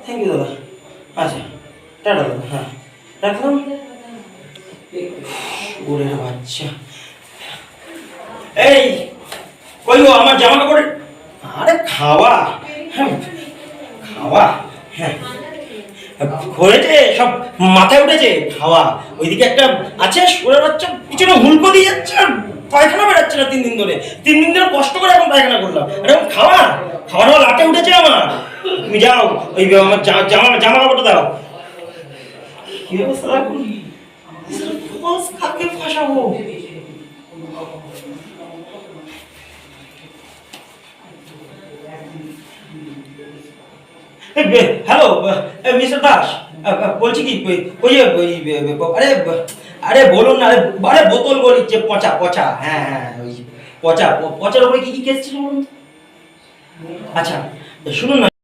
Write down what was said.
Thank you দাদা। আচ্ছা, tata দাদা। হ্যাঁ, রাখলাম। ওরে বাচ্চা, এই কই গো আমার জামা কাপড়? আরে খাওয়া, হ্যাঁ খাওয়া, হ্যাঁ হয়েছে, সব মাথায় উঠেছে খাওয়া। ওইদিকে একটা আছে সোনার বাচ্চা, পিছনে হুলকো দিয়ে যাচ্ছে আর পায়খানা বেরাচ্ছে না 3 দিন ধরে। 3 দিন ধরে কষ্ট করে এখন পায়খানা করলাম, আর এখন খাওয়া খাওয়াটা লাটে উঠেছে আমার। তুমি যাও, ওই আমার জামা জামা কাপড়টা দাও। কি অবস্থা রাখুন, কাকে ফাঁসাবো? হ্যালো মিস্টার দাস, বলছি কি ওই আরে আরে বলুন না, আরে বোতল গলিচ্ছে, পচা পচা, হ্যাঁ হ্যাঁ ওই পচার উপরে কি কি কেস ছিল বলুন তো? আচ্ছা শুনুন না।